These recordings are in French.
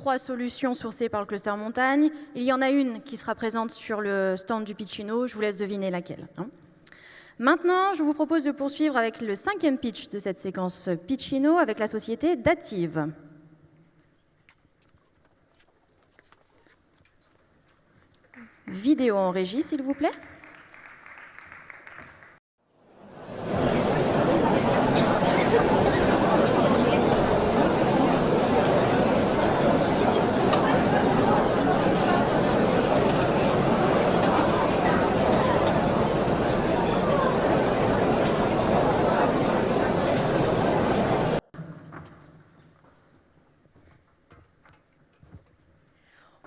3 solutions sourcées par le cluster montagne. Il y en a une qui sera présente sur le stand du Pitchino. Je vous laisse deviner laquelle. Maintenant, je vous propose de poursuivre avec le 5e pitch de cette séquence Pitchino avec la société Dative. Vidéo en régie, s'il vous plaît.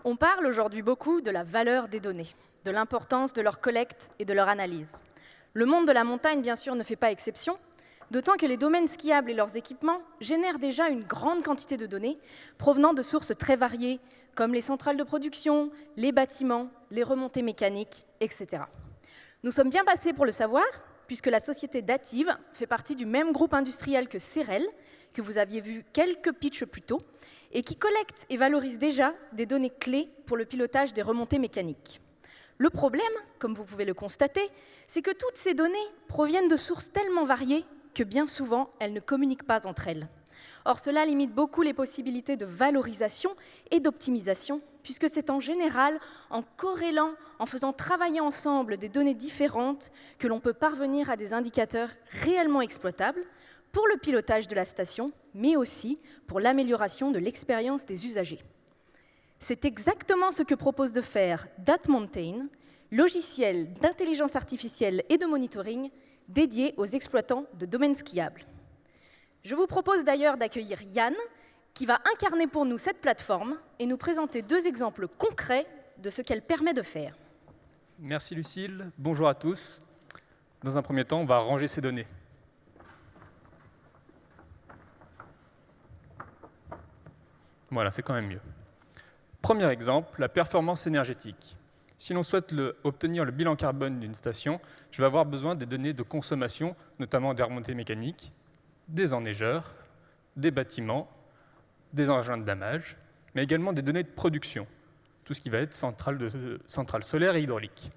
On parle aujourd'hui beaucoup de la valeur des données, de l'importance de leur collecte et de leur analyse. Le monde de la montagne, bien sûr, ne fait pas exception, d'autant que les domaines skiables et leurs équipements génèrent déjà une grande quantité de données provenant de sources très variées, comme les centrales de production, les bâtiments, les remontées mécaniques, etc. Nous sommes bien passés pour le savoir, puisque la société Dative fait partie du même groupe industriel que Serel, que vous aviez vu quelques pitchs plus tôt, et qui collecte et valorise déjà des données clés pour le pilotage des remontées mécaniques. Le problème, comme vous pouvez le constater, c'est que toutes ces données proviennent de sources tellement variées que bien souvent, elles ne communiquent pas entre elles. Or, cela limite beaucoup les possibilités de valorisation et d'optimisation, puisque c'est en général en corrélant, en faisant travailler ensemble des données différentes que l'on peut parvenir à des indicateurs réellement exploitables, pour le pilotage de la station, mais aussi pour l'amélioration de l'expérience des usagers. C'est exactement ce que propose de faire DatMountain, logiciel d'intelligence artificielle et de monitoring dédié aux exploitants de domaines skiables. Je vous propose d'ailleurs d'accueillir Yann, qui va incarner pour nous cette plateforme et nous présenter 2 exemples concrets de ce qu'elle permet de faire. Merci Lucille, bonjour à tous. Dans un premier temps, on va ranger ces données. Voilà, c'est quand même mieux. Premier exemple, la performance énergétique. Si l'on souhaite obtenir le bilan carbone d'une station, je vais avoir besoin des données de consommation, notamment des remontées mécaniques, des enneigeurs, des bâtiments, des engins de damage, mais également des données de production, tout ce qui va être centrale solaire et hydraulique.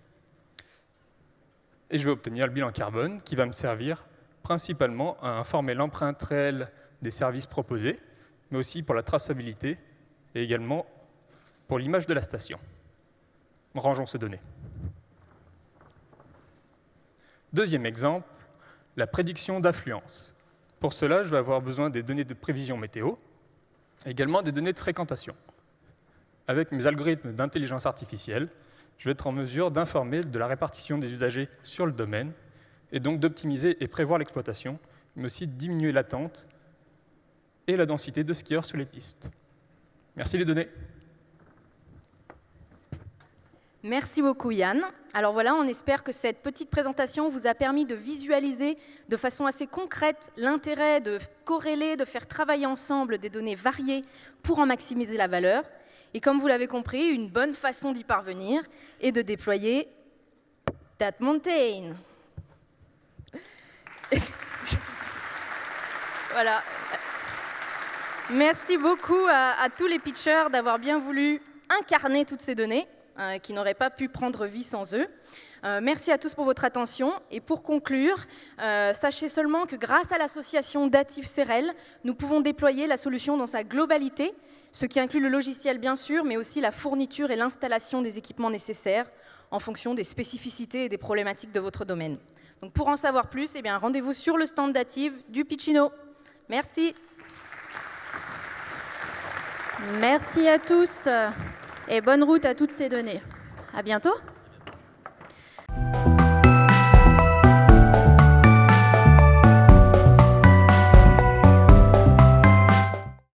Et je vais obtenir le bilan carbone qui va me servir principalement à informer l'empreinte réelle des services proposés, mais aussi pour la traçabilité et également pour l'image de la station. Rangeons ces données. Deuxième exemple, la prédiction d'affluence. Pour cela, je vais avoir besoin des données de prévision météo, également des données de fréquentation. Avec mes algorithmes d'intelligence artificielle, je vais être en mesure d'informer de la répartition des usagers sur le domaine, et donc d'optimiser et prévoir l'exploitation, mais aussi de diminuer l'attente et la densité de skieurs sur les pistes. Merci les données. Merci beaucoup Yann. Alors voilà, on espère que cette petite présentation vous a permis de visualiser de façon assez concrète l'intérêt de corréler, de faire travailler ensemble des données variées pour en maximiser la valeur. Et comme vous l'avez compris, une bonne façon d'y parvenir est de déployer DatMountain. Voilà. Merci beaucoup à tous les pitchers d'avoir bien voulu incarner toutes ces données qui n'auraient pas pu prendre vie sans eux. Merci à tous pour votre attention. Et pour conclure, sachez seulement que grâce à l'association Dative Serel, nous pouvons déployer la solution dans sa globalité, ce qui inclut le logiciel bien sûr, mais aussi la fourniture et l'installation des équipements nécessaires en fonction des spécificités et des problématiques de votre domaine. Donc pour en savoir plus, rendez-vous sur le stand Dative du Pitchino. Merci. Merci à tous et bonne route à toutes ces données. À bientôt.